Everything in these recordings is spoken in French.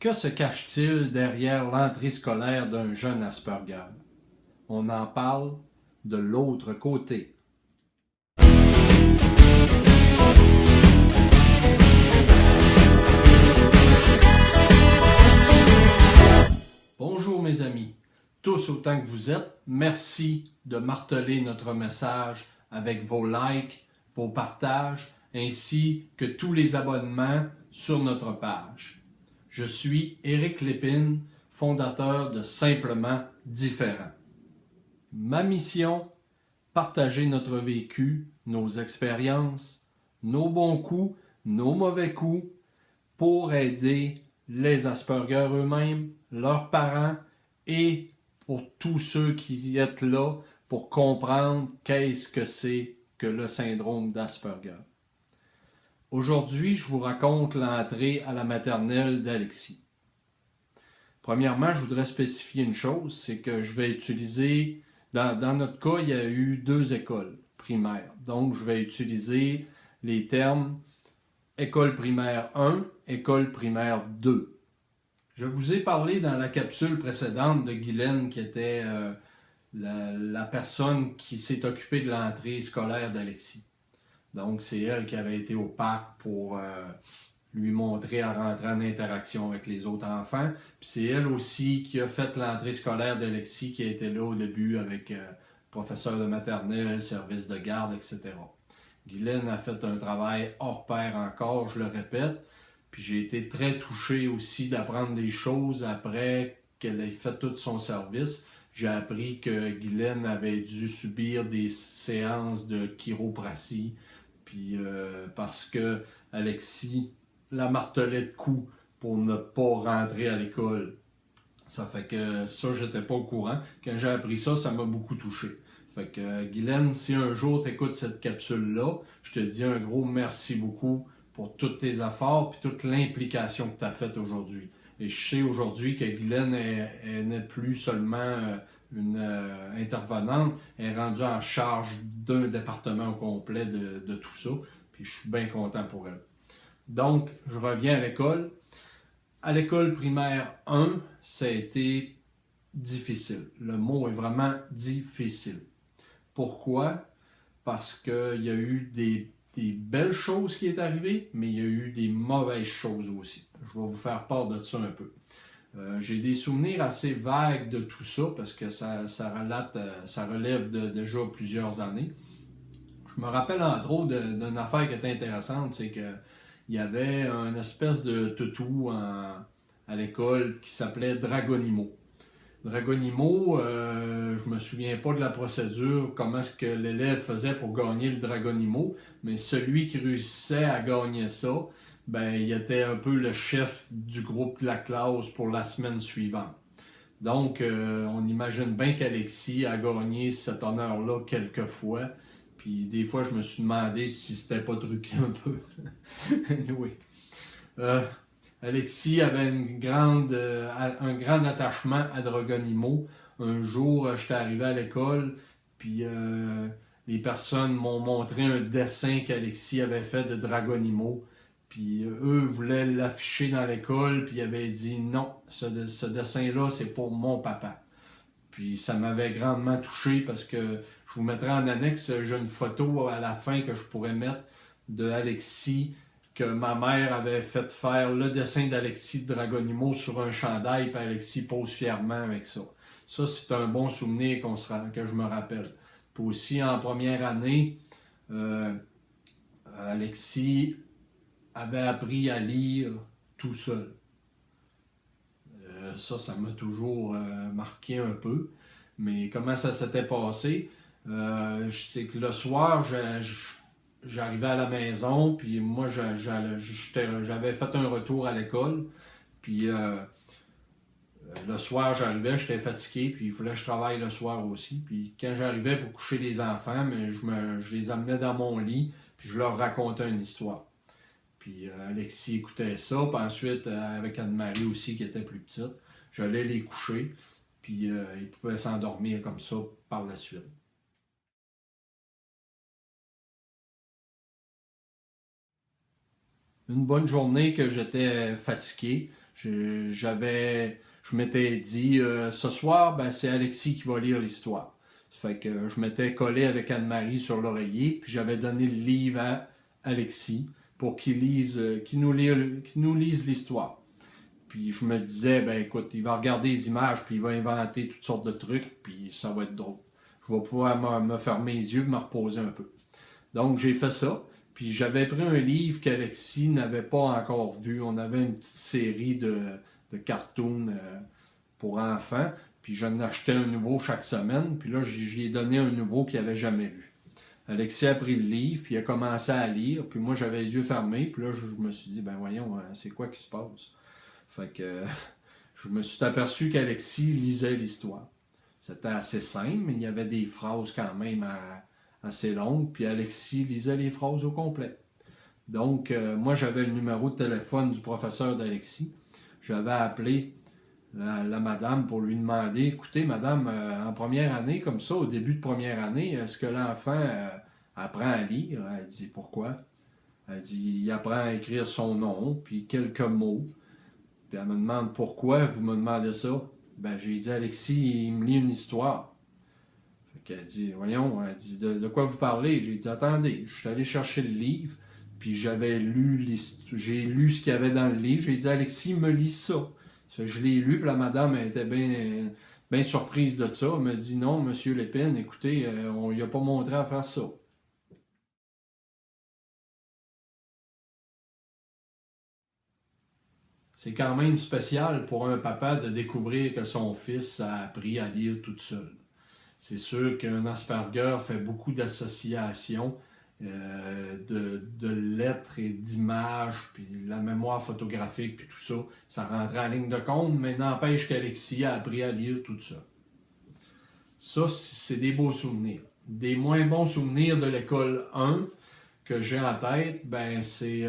Que se cache-t-il derrière l'entrée scolaire d'un jeune Asperger? On en parle de l'autre côté. Bonjour mes amis, tous autant que vous êtes, merci de marteler notre message avec vos likes, vos partages, ainsi que tous les abonnements sur notre page. Je suis Éric Lépine, fondateur de Simplement Différent. Ma mission, partager notre vécu, nos expériences, nos bons coups, nos mauvais coups, pour aider les Asperger eux-mêmes, leurs parents et pour tous ceux qui êtes là pour comprendre qu'est-ce que c'est que le syndrome d'Asperger. Aujourd'hui, je vous raconte l'entrée à la maternelle d'Alexis. Premièrement, je voudrais spécifier une chose, c'est que je vais utiliser, dans notre cas, il y a eu 2 écoles primaires. Donc, je vais utiliser les termes école primaire 1, école primaire 2. Je vous ai parlé dans la capsule précédente de Guylaine, qui était la personne qui s'est occupée de l'entrée scolaire d'Alexis. Donc, c'est elle qui avait été au parc pour lui montrer à rentrer en interaction avec les autres enfants. Puis c'est elle aussi qui a fait l'entrée scolaire d'Alexis, qui a été là au début avec professeur de maternelle, service de garde, etc. Guylaine a fait un travail hors pair encore, je le répète. Puis j'ai été très touché aussi d'apprendre des choses après qu'elle ait fait tout son service. J'ai appris que Guylaine avait dû subir des séances de chiropratie. Puis parce que Alexis la martelait de coups pour ne pas rentrer à l'école. Ça fait que ça, j'étais pas au courant. Quand j'ai appris ça, ça m'a beaucoup touché. Fait que Guylaine, si un jour tu écoutes cette capsule-là, je te dis un gros merci beaucoup pour tous tes efforts et toute l'implication que tu as faite aujourd'hui. Et je sais aujourd'hui que Guylaine n'est plus seulement une intervenante, elle est rendue en charge d'un département au complet de tout ça. Puis je suis bien content pour elle. Donc, je reviens à l'école. À l'école primaire 1, ça a été difficile. Le mot est vraiment difficile. Pourquoi? Parce qu'il y a eu des belles choses qui sont arrivées, mais il y a eu des mauvaises choses aussi. Je vais vous faire part de ça un peu. J'ai des souvenirs assez vagues de tout ça, parce que ça relève de déjà plusieurs années. Je me rappelle entre autres d'une affaire qui était intéressante, c'est que il y avait une espèce de toutou à l'école qui s'appelait Dragonimo. Dragonimo, je me souviens pas de la procédure, comment est-ce que l'élève faisait pour gagner le Dragonimo, mais celui qui réussissait à gagner ça, ben, il était un peu le chef du groupe de la classe pour la semaine suivante. Donc, on imagine bien qu'Alexis a gagné cet honneur-là quelques fois. Puis des fois, je me suis demandé si c'était pas truqué un peu. Anyway. Alexis avait un grand attachement à Dragonimo. Un jour, j'étais arrivé à l'école, puis les personnes m'ont montré un dessin qu'Alexis avait fait de Dragonimo. Puis eux voulaient l'afficher dans l'école, puis ils avaient dit non, ce dessin-là, c'est pour mon papa. Puis ça m'avait grandement touché parce que je vous mettrai en annexe, j'ai une photo à la fin que je pourrais mettre de Alexis, que ma mère avait fait faire le dessin d'Alexis de Dragonimo sur un chandail, puis Alexis pose fièrement avec ça. Ça, c'est un bon souvenir que je me rappelle. Puis aussi, en première année, Alexis avait appris à lire tout seul. Ça m'a toujours marqué un peu. Mais comment ça s'était passé? C'est que le soir, j'arrivais à la maison, puis moi, j'avais fait un retour à l'école. Puis le soir, j'arrivais, j'étais fatigué, puis il fallait que je travaille le soir aussi. Puis quand j'arrivais pour coucher les enfants, mais je les amenais dans mon lit, puis je leur racontais une histoire. Puis Alexis écoutait ça, puis ensuite, avec Anne-Marie aussi, qui était plus petite, j'allais les coucher, puis ils pouvaient s'endormir comme ça par la suite. Une bonne journée que j'étais fatigué, Je m'étais dit, ce soir, ben, c'est Alexis qui va lire l'histoire. Ça fait que je m'étais collé avec Anne-Marie sur l'oreiller, puis j'avais donné le livre à Alexis pour qu'il nous lise l'histoire. Puis je me disais, ben écoute, il va regarder les images, puis il va inventer toutes sortes de trucs, puis ça va être drôle. Je vais pouvoir me fermer les yeux et me reposer un peu. Donc j'ai fait ça. Puis j'avais pris un livre qu'Alexis n'avait pas encore vu. On avait une petite série de cartoons pour enfants. Puis j'en achetais un nouveau chaque semaine. Puis là, j'y ai donné un nouveau qu'il n'avait jamais vu. Alexis a pris le livre, puis il a commencé à lire. Puis moi, j'avais les yeux fermés. Puis là, je me suis dit, ben voyons, c'est quoi qui se passe? Fait que je me suis aperçu qu'Alexis lisait l'histoire. C'était assez simple, mais il y avait des phrases quand même assez longues, puis Alexis lisait les phrases au complet. Donc, moi, j'avais le numéro de téléphone du professeur d'Alexis. J'avais appelé la madame pour lui demander, écoutez, madame, en première année, comme ça, au début de première année, est-ce que l'enfant apprend à lire? Elle dit, pourquoi? Elle dit, il apprend à écrire son nom, puis quelques mots. Puis elle me demande, pourquoi vous me demandez ça? Ben, j'ai dit, Alexis, il me lit une histoire. Fait qu'elle dit, voyons, elle dit, de quoi vous parlez? J'ai dit, attendez, je suis allé chercher le livre, puis j'ai lu ce qu'il y avait dans le livre. J'ai dit, Alexis, me lit ça. Fait que je l'ai lu, puis la madame elle était bien surprise de ça. Elle m'a dit, non, monsieur Lépine, écoutez, on lui a pas montré à faire ça. C'est quand même spécial pour un papa de découvrir que son fils a appris à lire tout seul. C'est sûr qu'un Asperger fait beaucoup d'associations de lettres et d'images, puis la mémoire photographique, puis tout ça. Ça rentrait en ligne de compte, mais n'empêche qu'Alexis a appris à lire tout seul. Ça, c'est des beaux souvenirs. Des moins bons souvenirs de l'école 1 que j'ai en tête, ben c'est...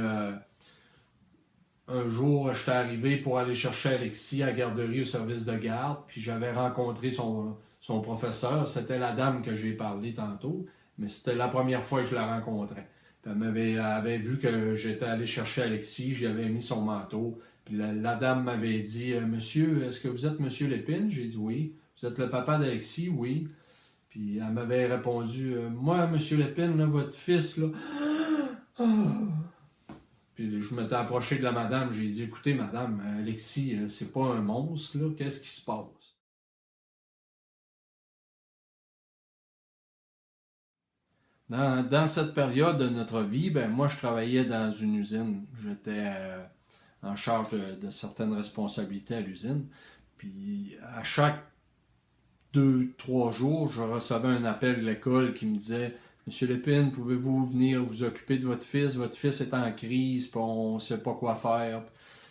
un jour, j'étais arrivé pour aller chercher Alexis à la garderie au service de garde, puis j'avais rencontré son professeur. C'était la dame que j'ai parlé tantôt, mais c'était la première fois que je la rencontrais. Puis elle avait vu que j'étais allé chercher Alexis, j'avais mis son manteau. Puis la dame m'avait dit, Monsieur, est-ce que vous êtes Monsieur Lépine? J'ai dit oui. Vous êtes le papa d'Alexis? Oui. Puis elle m'avait répondu, moi, Monsieur Lépine, là, votre fils, là... Puis je m'étais approché de la madame, j'ai dit, écoutez, madame, Alexis, c'est pas un monstre, là, qu'est-ce qui se passe? Dans cette période de notre vie, ben, moi, je travaillais dans une usine. J'étais en charge de certaines responsabilités à l'usine. Puis à chaque 2, 3 jours, je recevais un appel de l'école qui me disait, Monsieur Lépine, pouvez-vous venir vous occuper de votre fils? Votre fils est en crise, puis on ne sait pas quoi faire.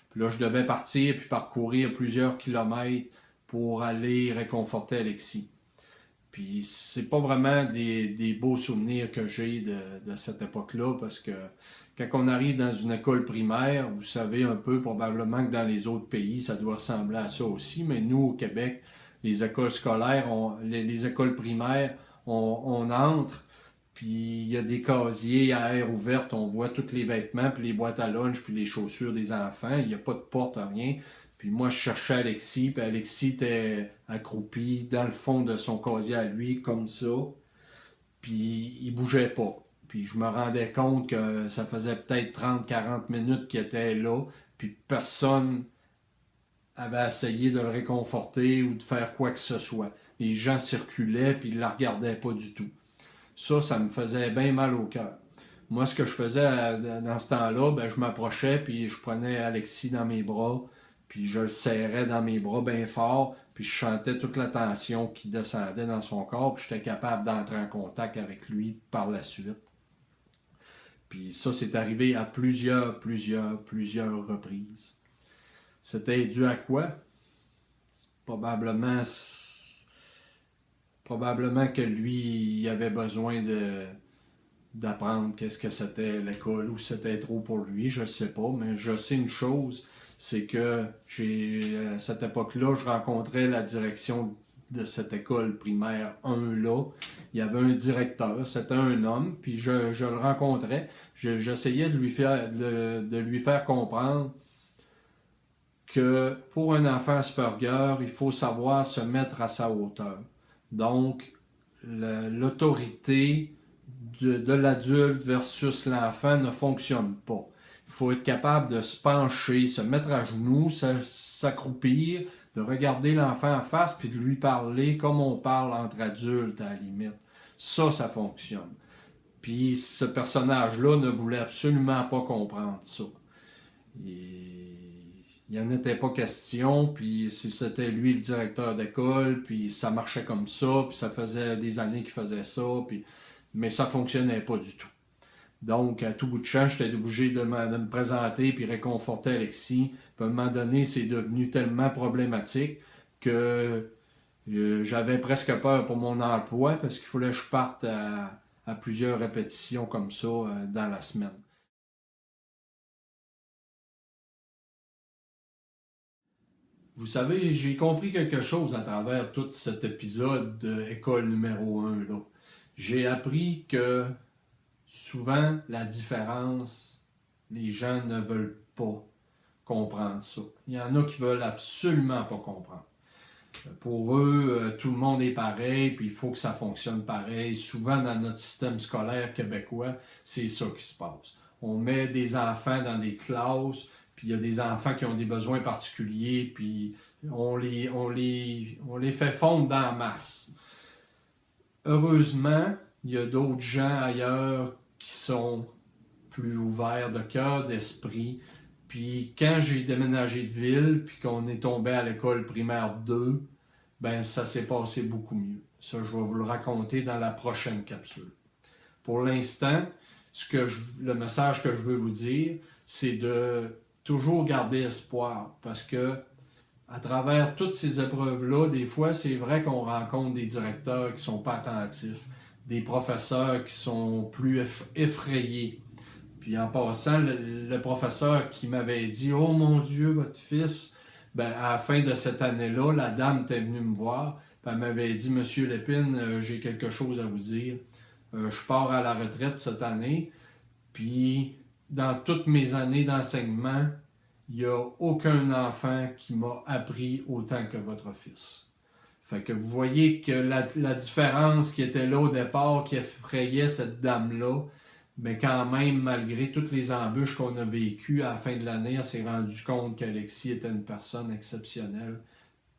Puis là, je devais partir puis parcourir plusieurs kilomètres pour aller réconforter Alexis. Puis c'est pas vraiment des beaux souvenirs que j'ai de cette époque-là, parce que quand on arrive dans une école primaire, vous savez un peu probablement que dans les autres pays, ça doit ressembler à ça aussi, mais nous, au Québec, les écoles scolaires, les écoles primaires, on entre, puis il y a des casiers à air ouverte, on voit tous les vêtements, puis les boîtes à lunch, puis les chaussures des enfants, il n'y a pas de porte, rien. Puis moi, je cherchais Alexis, puis Alexis était accroupi dans le fond de son casier à lui, comme ça, puis il bougeait pas. Puis je me rendais compte que ça faisait peut-être 30, 40 minutes qu'il était là, puis personne avait essayé de le réconforter ou de faire quoi que ce soit. Les gens circulaient, puis ils ne la regardaient pas du tout. Ça me faisait bien mal au cœur. Moi, ce que je faisais dans ce temps-là, ben, je m'approchais, puis je prenais Alexis dans mes bras, puis je le serrais dans mes bras bien fort, puis je chantais toute la tension qui descendait dans son corps, puis j'étais capable d'entrer en contact avec lui par la suite. Puis ça, c'est arrivé à plusieurs reprises. C'était dû à quoi? Probablement que lui, il avait besoin d'apprendre qu'est-ce que c'était l'école ou c'était trop pour lui, je ne sais pas, mais je sais une chose, c'est que à cette époque-là, je rencontrais la direction de cette école primaire 1 là. Il y avait un directeur, c'était un homme, puis je le rencontrais. J'essayais de lui faire comprendre que pour un enfant Asperger, il faut savoir se mettre à sa hauteur. Donc, l'autorité de l'adulte versus l'enfant ne fonctionne pas. Il faut être capable de se pencher, se mettre à genoux, s'accroupir, de regarder l'enfant en face puis de lui parler comme on parle entre adultes à la limite. Ça fonctionne. Puis ce personnage-là ne voulait absolument pas comprendre ça. Il n'en était pas question, puis c'était lui le directeur d'école, puis ça marchait comme ça, puis ça faisait des années qu'il faisait ça, mais ça fonctionnait pas du tout. Donc, à tout bout de champ, j'étais obligé de me présenter puis réconforter Alexis. Puis à un moment donné, c'est devenu tellement problématique que j'avais presque peur pour mon emploi parce qu'il fallait que je parte à plusieurs répétitions comme ça dans la semaine. Vous savez, j'ai compris quelque chose à travers tout cet épisode de École numéro 1. Là. J'ai appris que souvent, la différence, les gens ne veulent pas comprendre ça. Il y en a qui veulent absolument pas comprendre. Pour eux, tout le monde est pareil, puis il faut que ça fonctionne pareil. Souvent, dans notre système scolaire québécois, c'est ça qui se passe. On met des enfants dans des classes, puis il y a des enfants qui ont des besoins particuliers, puis on les fait fondre dans la masse. Heureusement, il y a d'autres gens ailleurs qui sont plus ouverts de cœur, d'esprit. Puis quand j'ai déménagé de ville, puis qu'on est tombé à l'école primaire 2, ben ça s'est passé beaucoup mieux. Ça, je vais vous le raconter dans la prochaine capsule. Pour l'instant, le message que je veux vous dire, c'est de toujours garder espoir, parce que à travers toutes ces épreuves-là, des fois, c'est vrai qu'on rencontre des directeurs qui ne sont pas attentifs, des professeurs qui sont plus effrayés. Puis en passant, le professeur qui m'avait dit « Oh mon Dieu, votre fils », ben, à la fin de cette année-là, la dame était venue me voir, puis elle m'avait dit « Monsieur Lépine, j'ai quelque chose à vous dire. Je pars à la retraite cette année, puis dans toutes mes années d'enseignement, il n'y a aucun enfant qui m'a appris autant que votre fils. » Fait que vous voyez que la différence qui était là au départ, qui effrayait cette dame-là, mais quand même, malgré toutes les embûches qu'on a vécues, à la fin de l'année, elle s'est rendue compte qu'Alexis était une personne exceptionnelle,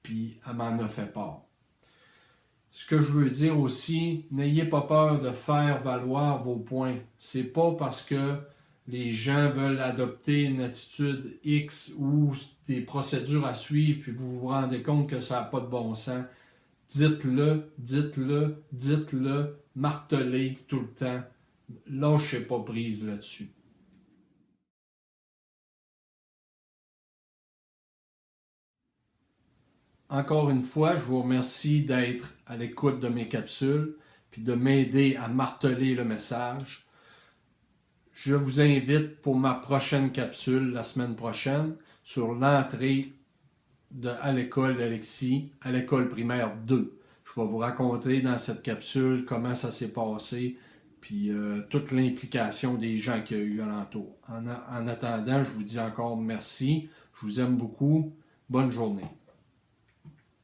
puis elle m'en a fait part. Ce que je veux dire aussi, n'ayez pas peur de faire valoir vos points. C'est pas parce que les gens veulent adopter une attitude X ou des procédures à suivre, puis vous vous rendez compte que ça n'a pas de bon sens. Dites-le, dites-le, dites-le, martelez tout le temps. Lâchez pas prise là-dessus. Encore une fois, je vous remercie d'être à l'écoute de mes capsules, puis de m'aider à marteler le message. Je vous invite pour ma prochaine capsule la semaine prochaine sur l'entrée à l'école d'Alexis, à l'école primaire 2. Je vais vous raconter dans cette capsule comment ça s'est passé, puis toute l'implication des gens qu'il y a eu alentour. En attendant, je vous dis encore merci. Je vous aime beaucoup. Bonne journée.